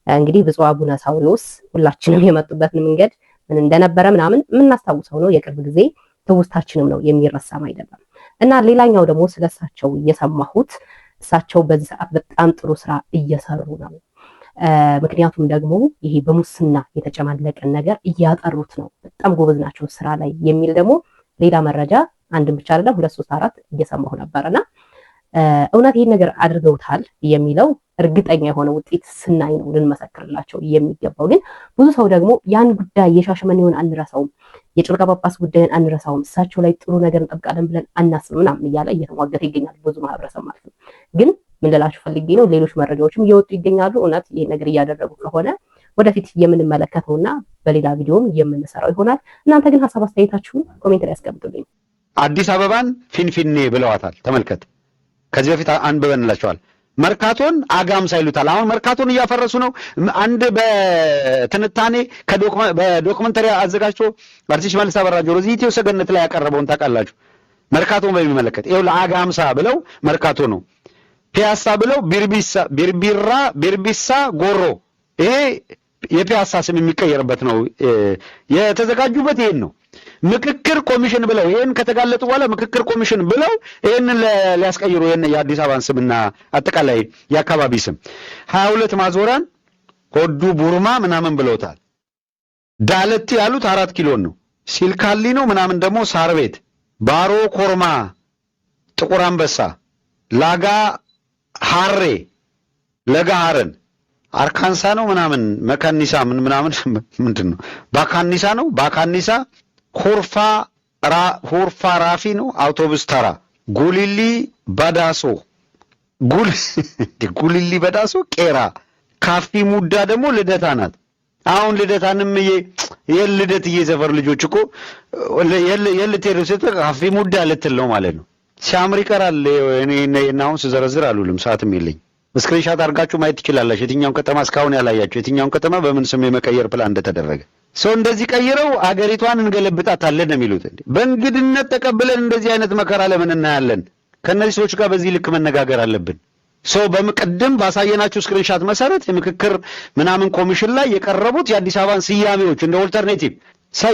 እንግዲህ ብፁዕ አቡነ ሳዊሮስ ሁላችንም የመጡበትን መንገድ ምን እንደነበረ ምናምን የምናስታውሰው ነው። የቅርብ ጊዜ ትውስታችንም ነው፣ የሚረሳም አይደለም። እና ሌላኛው ደግሞ ስለሳቸው የሰማሁት እሳቸው በዚህ ሰዓት በጣም ጥሩ ስራ እየሰሩ ነው። ምክንያቱም ደግሞ ይሄ በሙስና የተጨማለቀን ነገር እያጠሩት ነው። በጣም ጎበዝ ናቸው ስራ ላይ የሚል ደግሞ ሌላ መረጃ አንድም ብቻ አይደለም 2 3 4 እየሰማሁ ነበርና እውነት ይሄን ነገር አድርገውታል የሚለው እርግጠኛ የሆነ ውጤት ስናይ ነው ልንመሰክርላቸው የሚገባው። ግን ብዙ ሰው ደግሞ ያን ጉዳይ የሻሸመኔውን አንረሳውም፣ የጭልጋ ጳጳስ ጉዳይን አንረሳውም፣ እሳቸው ላይ ጥሩ ነገር እንጠብቃለን ብለን አናስብም ምናምን እያለ እየተሟገተ ይገኛል ብዙ ማህበረሰብ ማለት ነው። ግን ምን ልላችሁ ፈልጌ ነው ሌሎች መረጃዎችም እየወጡ ይገኛሉ። እውነት ይሄን ነገር እያደረጉ ከሆነ ወደፊት የምንመለከተውና በሌላ ቪዲዮም የምንሰራው ይሆናል። እናንተ ግን ሐሳብ አስተያየታችሁን ኮሜንት ላይ አስቀምጡልኝ። አዲስ አበባን ፊንፊኔ ብለዋታል። ተመልከት፣ ከዚህ በፊት አንብበንላቸዋል። መርካቶን አጋምሳ ይሉታል። አሁን መርካቶን እያፈረሱ ነው። አንድ በትንታኔ በዶክመንተሪ አዘጋጅቶ አርቲስት መልስ አበራ ጆሮ እዚህ ኢትዮ ሰገነት ላይ ያቀረበውን ታውቃላችሁ። መርካቶን በሚመለከት ይኸው ለአጋምሳ ብለው መርካቶ ነው፣ ፒያሳ ብለው ቢርቢሳ ጎሮ። ይሄ የፒያሳ ስም የሚቀየርበት ነው። የተዘጋጁበት ይሄን ነው። ምክክር ኮሚሽን ብለው ይሄን ከተጋለጡ በኋላ ምክክር ኮሚሽን ብለው ይሄን ሊያስቀይሩ ይሄን የአዲስ አበባን ስምና አጠቃላይ የአካባቢ ስም 22 ማዞራን ሆዱ ቡርማ ምናምን ብለውታል። ዳለቲ ያሉት 4 ኪሎን ነው። ሲልካሊ ነው ምናምን ደግሞ ሳር ቤት፣ ባሮ ኮርማ፣ ጥቁር አንበሳ፣ ላጋ ሐሬ፣ ለጋ ሐረን፣ አርካንሳ ነው ምናምን መካኒሳ ምናምን ምንድን ነው ባካኒሳ ነው ባካኒሳ፣ ሁርፋ ራፊ ነው አውቶቡስ ተራ፣ ጉሊሊ በዳሶ ጉሊሊ በዳሶ ቄራ፣ ካፊ ሙዳ ደግሞ ልደታ ናት። አሁን ልደታንም የልደት እየዘፈር ልጆች እኮ የልቴሩ ስትል ካፊ ሙዳ ልትል ነው ማለት ነው። ሲያምር ይቀራል። እኔ አሁን ስዘረዝር አሉልም ሰዓትም የለኝ። ስክሪንሻት አድርጋችሁ ማየት ትችላላችሁ። የትኛውን ከተማ እስካሁን ያላያችሁ የትኛውን ከተማ በምን ስም የመቀየር ፕላን እንደተደረገ ሰው እንደዚህ ቀይረው አገሪቷን እንገለብጣታለን ነው የሚሉት። በእንግድነት ተቀብለን እንደዚህ አይነት መከራ ለምን እናያለን? ከነዚህ ሰዎች ጋር በዚህ ልክ መነጋገር አለብን። ሰው በመቀደም ባሳየናችሁ ስክሪንሻት መሰረት የምክክር ምናምን ኮሚሽን ላይ የቀረቡት የአዲስ አበባን ስያሜዎች እንደ ኦልተርኔቲቭ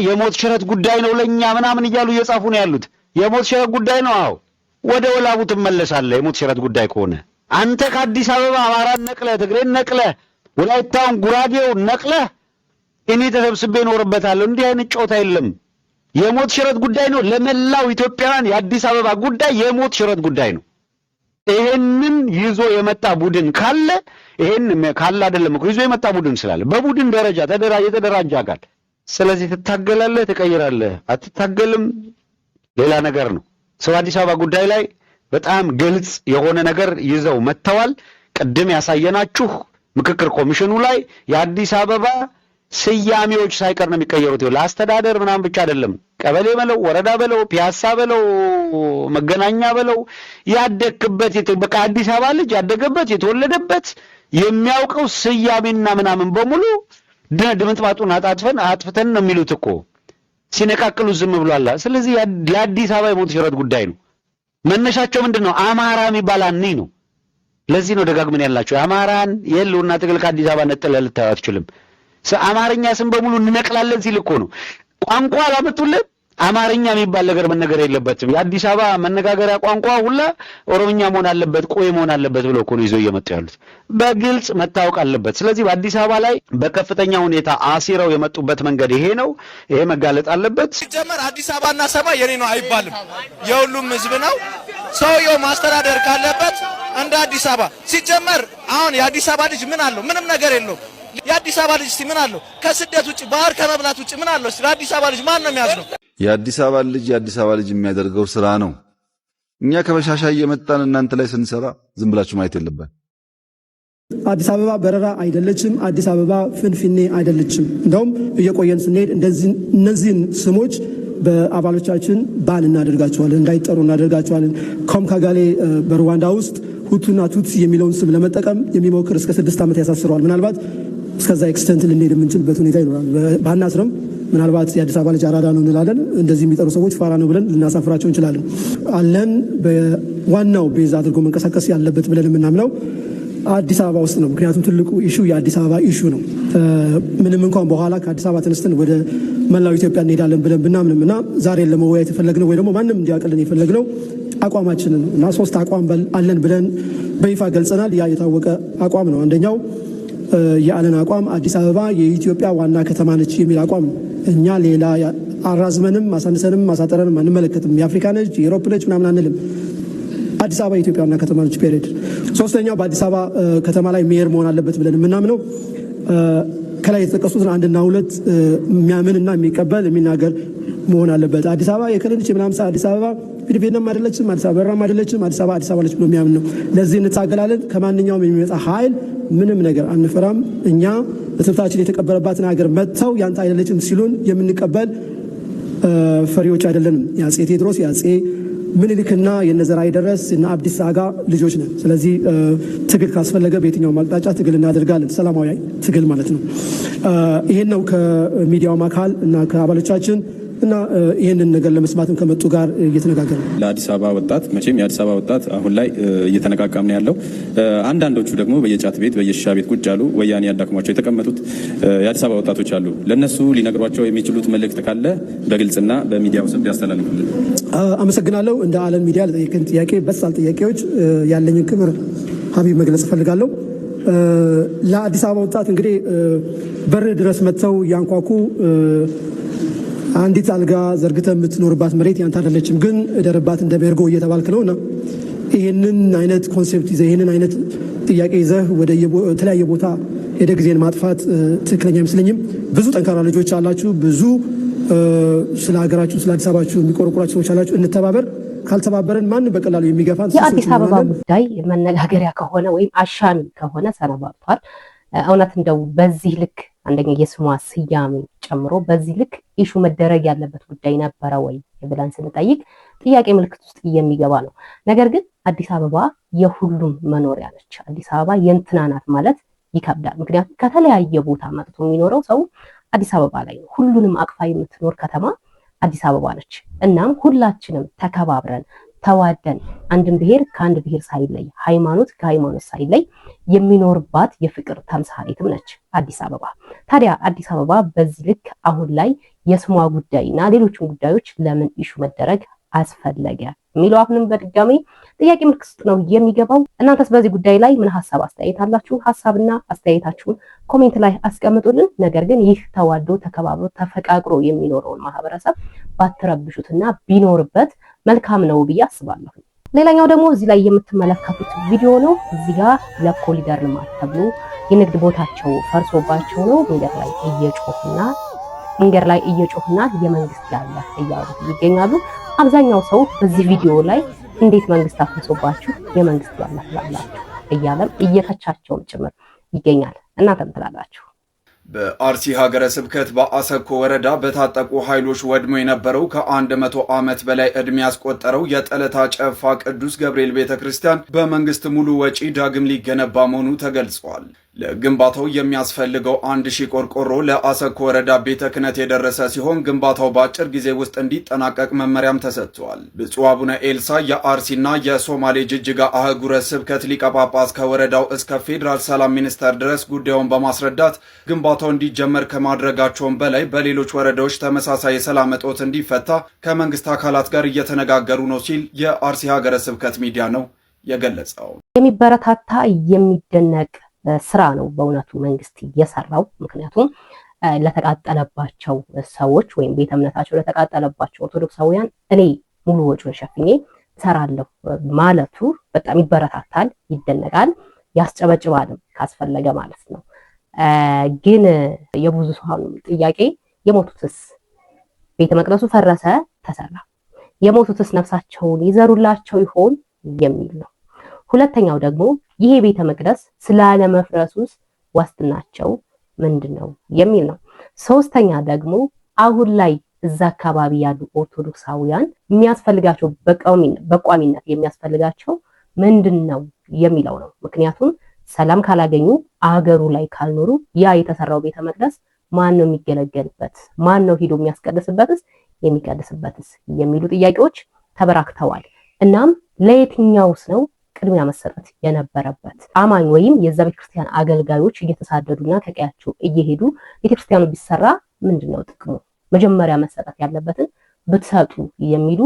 የሞት ሽረት ጉዳይ ነው ለኛ ምናምን እያሉ እየጻፉ ነው ያሉት። የሞት ሽረት ጉዳይ ነው። አዎ ወደ ወላቡ ትመለሳለህ። የሞት ሽረት ጉዳይ ከሆነ አንተ ከአዲስ አበባ አማራን ነቅለህ ትግሬን ነቅለህ ወላይታውን ጉራጌውን ነቅለህ እኔ ተሰብስቤ እኖርበታለሁ። እንዲህ አይነት ጮታ የለም። የሞት ሽረት ጉዳይ ነው ለመላው ኢትዮጵያውያን። የአዲስ አበባ ጉዳይ የሞት ሽረት ጉዳይ ነው። ይሄንን ይዞ የመጣ ቡድን ካለ ይሄን ካለ አይደለም እኮ ይዞ የመጣ ቡድን ስላለ በቡድን ደረጃ የተደራጀ አካል። ስለዚህ ትታገላለህ፣ ትቀይራለህ፣ አትታገልም ሌላ ነገር ነው። ሰው አዲስ አበባ ጉዳይ ላይ በጣም ግልጽ የሆነ ነገር ይዘው መጥተዋል። ቅድም ያሳየናችሁ ምክክር ኮሚሽኑ ላይ የአዲስ አበባ ስያሜዎች ሳይቀር ነው የሚቀየሩት። ለአስተዳደር ምናምን ብቻ አይደለም። ቀበሌ በለው፣ ወረዳ በለው፣ ፒያሳ በለው፣ መገናኛ በለው፣ ያደግበት በቃ አዲስ አበባ ልጅ ያደገበት የተወለደበት የሚያውቀው ስያሜና ምናምን በሙሉ ድምጥማጡን አጥፍተን ነው የሚሉት እኮ ሲነቃቅሉ ዝም ብሏል። ስለዚህ ለአዲስ አበባ የሞት ሽረት ጉዳይ ነው። መነሻቸው ምንድነው? አማራ የሚባል አንይ ነው። ለዚህ ነው ደጋግመን ያላችሁ አማራን የህልውና ትግል ከአዲስ አበባ ነጥለህ ልታየው አትችልም። አማርኛ ስም በሙሉ እንነቅላለን ሲል እኮ ነው። ቋንቋ አላመጡልን። አማርኛ የሚባል ነገር መነገር የለበትም። የአዲስ አበባ መነጋገሪያ ቋንቋ ሁላ ኦሮምኛ መሆን አለበት፣ ቆይ መሆን አለበት ብለው እኮ ነው ይዘው እየመጡ ያሉት። በግልጽ መታወቅ አለበት። ስለዚህ በአዲስ አበባ ላይ በከፍተኛ ሁኔታ አሲረው የመጡበት መንገድ ይሄ ነው። ይሄ መጋለጥ አለበት። ሲጀመር አዲስ አበባና ሰባ የኔ ነው አይባልም፣ የሁሉም ህዝብ ነው። ሰውየው ማስተዳደር ካለበት እንደ አዲስ አበባ ሲጀመር አሁን የአዲስ አበባ ልጅ ምን አለው? ምንም ነገር የለውም። የአዲስ አበባ ልጅ ምን አለው? ከስደት ውጭ ባህር ከመብላት ውጭ ምን አለው? ለአዲስ አበባ ልጅ ማን ነው የሚያዝነው? የአዲስ አበባ ልጅ የሚያደርገው ስራ ነው። እኛ ከበሻሻ እየመጣን እናንተ ላይ ስንሰራ ዝም ብላችሁ ማየት የለበት። አዲስ አበባ በረራ አይደለችም። አዲስ አበባ ፍንፍኔ አይደለችም። እንደውም እየቆየን ስንሄድ እነዚህን ስሞች በአባሎቻችን ባን እናደርጋቸዋለን፣ እንዳይጠሩ እናደርጋቸዋለን። ኮምካጋሌ በሩዋንዳ ውስጥ ሁቱና ቱትሲ የሚለውን ስም ለመጠቀም የሚሞክር እስከ 6 ዓመት ያሳስረዋል። ምናልባት እስከዛ ኤክስተንት ልንሄድ የምንችልበት ሁኔታ ይኖራል። ባናስርም ምናልባት የአዲስ አበባ ልጅ አራዳ ነው እንላለን። እንደዚህ የሚጠሩ ሰዎች ፋራ ነው ብለን ልናሳፍራቸው እንችላለን። አለን በዋናው ቤዝ አድርጎ መንቀሳቀስ ያለበት ብለን የምናምነው አዲስ አበባ ውስጥ ነው። ምክንያቱም ትልቁ ኢሹ የአዲስ አበባ ኢሹ ነው። ምንም እንኳን በኋላ ከአዲስ አበባ ተነስተን ወደ መላው ኢትዮጵያ እንሄዳለን ብለን ብናምንም እና ዛሬ ለመወያየት የፈለግነው ወይ ደግሞ ማንም እንዲያውቅልን የፈለግነው አቋማችንን እና 3 አቋም አለን ብለን በይፋ ገልጸናል። ያ የታወቀ አቋም ነው። አንደኛው የአለን አቋም አዲስ አበባ የኢትዮጵያ ዋና ከተማ ነች የሚል አቋም ነው። እኛ ሌላ አራዝመንም ማሳነሰንም ማሳጠረንም አንመለከትም። የአፍሪካ ነች የዩሮፕ ነች ምናምን አንልም። አዲስ አበባ የኢትዮጵያ ዋና ከተማ ነች ፔሪድ። ሶስተኛው በአዲስ አበባ ከተማ ላይ ሜየር መሆን አለበት ብለን የምናምነው ከላይ የተጠቀሱትን 1 እና 2 የሚያምንና የሚቀበል የሚናገር መሆን አለበት። አዲስ አበባ የክልልች የምናምን አዲስ አበባ ፊንፊኔም አይደለችም፣ አዲስ አበባ በራም አይደለችም፣ አዲስ አበባ ነች ብሎ የሚያምን ነው። ለዚህ እንታገላለን። ከማንኛውም የሚመጣ ኃይል ምንም ነገር አንፈራም። እኛ እትብታችን የተቀበረባትን ሀገር መጥተው ያንተ አይደለችም ሲሉን የምንቀበል ፈሪዎች አይደለንም። የአፄ ቴዎድሮስ የአፄ ምኒልክና የነዘርዓ ይደረስ እና አብዲሳ አጋ ልጆች ነን። ስለዚህ ትግል ካስፈለገ በየትኛውም አቅጣጫ ትግል እናደርጋለን። ሰላማዊ ትግል ማለት ነው። ይሄን ነው ከሚዲያውም አካል እና ከአባሎቻችን እና ይህንን ነገር ለመስማትም ከመጡ ጋር እየተነጋገረ ለአዲስ አበባ ወጣት መቼም የአዲስ አበባ ወጣት አሁን ላይ እየተነቃቃም ነው ያለው። አንዳንዶቹ ደግሞ በየጫት ቤት በየሻ ቤት ቁጭ ያሉ ወያኔ ያዳክሟቸው የተቀመጡት የአዲስ አበባ ወጣቶች አሉ። ለነሱ ሊነግሯቸው የሚችሉት መልእክት ካለ በግልጽና በሚዲያው ስም ያስተላልፉልን። አመሰግናለሁ። እንደ ዓለም ሚዲያ ለጠየቀን ጥያቄ በሳል ጥያቄዎች ያለኝን ክብር ሀቢብ መግለጽ እፈልጋለሁ። ለአዲስ አበባ ወጣት እንግዲህ በር ድረስ መጥተው ያንኳኩ አንዲት አልጋ ዘርግተህ የምትኖርባት መሬት ያንተ አይደለችም፣ ግን እደርባት እንደ ቤርጎ እየተባልክ ነውና ይህንን አይነት ኮንሴፕት ይዘህ ይህንን አይነት ጥያቄ ይዘህ ወደ ተለያየ ቦታ ሄደ ጊዜን ማጥፋት ትክክለኛ አይመስለኝም። ብዙ ጠንካራ ልጆች አላችሁ፣ ብዙ ስለ ሀገራችሁ ስለ አዲስ አበባችሁ የሚቆረቁራችሁ ሰዎች አላችሁ። እንተባበር። ካልተባበረን ማንም በቀላሉ የሚገፋን የአዲስ አበባ ጉዳይ መነጋገሪያ ከሆነ ወይም አሻሚ ከሆነ ሰነባብቷል። እውነት እንደው በዚህ ልክ አንደኛ የስሟ ስያሜ ጨምሮ በዚህ ልክ ኢሹ መደረግ ያለበት ጉዳይ ነበረ ወይ ብለን ስንጠይቅ ጥያቄ ምልክት ውስጥ የሚገባ ነው። ነገር ግን አዲስ አበባ የሁሉም መኖሪያ ነች። አዲስ አበባ የእንትና ናት ማለት ይከብዳል። ምክንያቱም ከተለያየ ቦታ መጥቶ የሚኖረው ሰው አዲስ አበባ ላይ ነው። ሁሉንም አቅፋ የምትኖር ከተማ አዲስ አበባ ነች። እናም ሁላችንም ተከባብረን ተዋደን አንድን ብሔር ከአንድ ብሔር ሳይለይ ሃይማኖት ከሃይማኖት ሳይለይ የሚኖርባት የፍቅር ተምሳሌትም ነች አዲስ አበባ። ታዲያ አዲስ አበባ በዚህ ልክ አሁን ላይ የስሟ ጉዳይና ሌሎችም ጉዳዮች ለምን ኢሹ መደረግ አስፈለገ የሚለው አሁንም በድጋሚ ጥያቄ ምልክት ውስጥ ነው የሚገባው። እናንተስ በዚህ ጉዳይ ላይ ምን ሀሳብ አስተያየት አላችሁ? ሀሳብና አስተያየታችሁን ኮሜንት ላይ አስቀምጡልን። ነገር ግን ይህ ተዋዶ ተከባብሮ ተፈቃቅሮ የሚኖረውን ማህበረሰብ ባትረብሹትና ቢኖርበት መልካም ነው ብዬ አስባለሁ። ሌላኛው ደግሞ እዚህ ላይ የምትመለከቱት ቪዲዮ ነው። እዚህ ጋር ለኮሪደር ልማት ተብሎ የንግድ ቦታቸው ፈርሶባቸው ነው መንገድ ላይ እየጮሁና የመንግስት ያለ እያሉ ይገኛሉ። አብዛኛው ሰው በዚህ ቪዲዮ ላይ እንዴት መንግስት አፍርሶባችሁ የመንግስት ያለ ትላላችሁ እያለም እየተቻቸውም ጭምር ይገኛል። እናንተም ትላላችሁ? በአርሲ ሀገረ ስብከት በአሰኮ ወረዳ በታጠቁ ኃይሎች ወድሞ የነበረው ከ100 ዓመት በላይ ዕድሜ ያስቆጠረው የጠለታ ጨፋ ቅዱስ ገብርኤል ቤተክርስቲያን በመንግስት ሙሉ ወጪ ዳግም ሊገነባ መሆኑ ተገልጿል። ለግንባታው የሚያስፈልገው 1000 ቆርቆሮ ለአሰኮ ወረዳ ቤተ ክህነት የደረሰ ሲሆን ግንባታው በአጭር ጊዜ ውስጥ እንዲጠናቀቅ መመሪያም ተሰጥቷል። ብፁዕ አቡነ ኤልሳ የአርሲና የሶማሌ ጅጅጋ አህጉረ ስብከት ሊቀ ጳጳስ ከወረዳው እስከ ፌዴራል ሰላም ሚኒስቴር ድረስ ጉዳዩን በማስረዳት ግንባታው እንዲጀመር ከማድረጋቸውም በላይ በሌሎች ወረዳዎች ተመሳሳይ የሰላም እጦት እንዲፈታ ከመንግስት አካላት ጋር እየተነጋገሩ ነው ሲል የአርሲ ሀገረ ስብከት ሚዲያ ነው የገለጸው። የሚበረታታ የሚደነቅ ስራ ነው በእውነቱ መንግስት እየሰራው። ምክንያቱም ለተቃጠለባቸው ሰዎች ወይም ቤተ እምነታቸው ለተቃጠለባቸው ኦርቶዶክሳውያን እኔ ሙሉ ወጪውን ሸፍኜ እሰራለሁ ማለቱ በጣም ይበረታታል፣ ይደነቃል፣ ያስጨበጭባልም ካስፈለገ ማለት ነው። ግን የብዙ ሰው ጥያቄ የሞቱትስ ቤተ መቅደሱ ፈረሰ፣ ተሰራ፣ የሞቱትስ ነፍሳቸውን ይዘሩላቸው ይሆን የሚል ነው። ሁለተኛው ደግሞ ይሄ ቤተ መቅደስ ስላለ መፍረሱስ ዋስትናቸው ምንድነው የሚል ነው። ሶስተኛ ደግሞ አሁን ላይ እዛ አካባቢ ያሉ ኦርቶዶክሳውያን የሚያስፈልጋቸው በቋሚነት የሚያስፈልጋቸው ምንድነው የሚለው ነው። ምክንያቱም ሰላም ካላገኙ አገሩ ላይ ካልኖሩ ያ የተሰራው ቤተ መቅደስ ማን ነው የሚገለገልበት? ማን ነው ሄዶ የሚያስቀድስበትስ የሚቀድስበትስ የሚሉ ጥያቄዎች ተበራክተዋል። እናም ለየትኛውስ ነው ቅድሚያ መሰጠት የነበረበት? አማኝ ወይም የዛ ቤተክርስቲያን አገልጋዮች እየተሳደዱና ከቀያቸው እየሄዱ ቤተክርስቲያኑ ቢሰራ ምንድነው ጥቅሙ? መጀመሪያ መሰጠት ያለበትን ብትሰጡ የሚሉ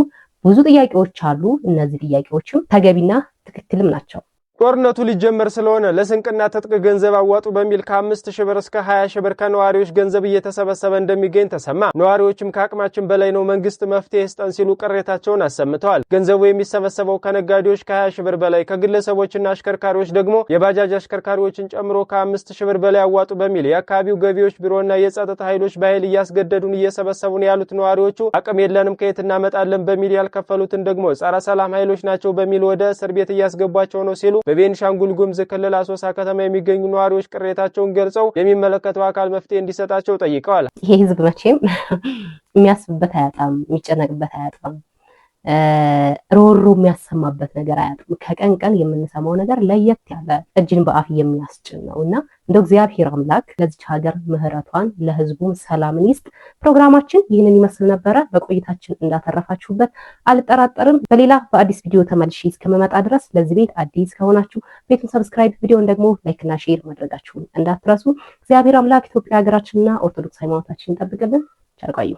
ብዙ ጥያቄዎች አሉ። እነዚህ ጥያቄዎችም ተገቢና ትክክልም ናቸው። ጦርነቱ ሊጀመር ስለሆነ ለስንቅና ትጥቅ ገንዘብ አዋጡ በሚል ከ5000 ብር እስከ 20000 ብር ከነዋሪዎች ገንዘብ እየተሰበሰበ እንደሚገኝ ተሰማ። ነዋሪዎችም ከአቅማችን በላይ ነው፣ መንግስት መፍትሄ ይስጠን ሲሉ ቅሬታቸውን አሰምተዋል። ገንዘቡ የሚሰበሰበው ከነጋዴዎች ከ20000 ብር በላይ፣ ከግለሰቦችና አሽከርካሪዎች ደግሞ የባጃጅ አሽከርካሪዎችን ጨምሮ ከ5000 ብር በላይ አዋጡ በሚል የአካባቢው ገቢዎች ቢሮና የጸጥታ ኃይሎች በኃይል እያስገደዱን እየሰበሰቡን ያሉት ነዋሪዎቹ አቅም የለንም ከየት እናመጣለን በሚል ያልከፈሉትን ደግሞ ጸረ ሰላም ኃይሎች ናቸው በሚል ወደ እስር ቤት እያስገቧቸው ነው ሲሉ በቤንሻንጉል ጉሙዝ ክልል አሶሳ ከተማ የሚገኙ ነዋሪዎች ቅሬታቸውን ገልጸው የሚመለከተው አካል መፍትሄ እንዲሰጣቸው ጠይቀዋል። ይሄ ህዝብ መቼም የሚያስብበት አያጣም፣ የሚጨነቅበት አያጣም፣ ሮሮ የሚያሰማበት ነገር አያጣም። ከቀን ቀን የምንሰማው ነገር ለየት ያለ እጅን በአፍ የሚያስጭን ነውና እንደው እግዚአብሔር አምላክ ለዚች ሀገር ምህረቷን ለህዝቡም ሰላምን ይስጥ። ፕሮግራማችን ይህንን ይመስል ነበረ። በቆይታችን እንዳተረፋችሁበት አልጠራጠርም። በሌላ በአዲስ ቪዲዮ ተመልሼ እስከመመጣ ድረስ ለዚህ ቤት አዲስ ከሆናችሁ ቤቱን ሰብስክራይብ፣ ቪዲዮን ደግሞ ላይክና ሼር ማድረጋችሁን እንዳትረሱ። እግዚአብሔር አምላክ ኢትዮጵያ ሀገራችንና ኦርቶዶክስ ሃይማኖታችንን ይጠብቅልን። ቸር ቆዩ።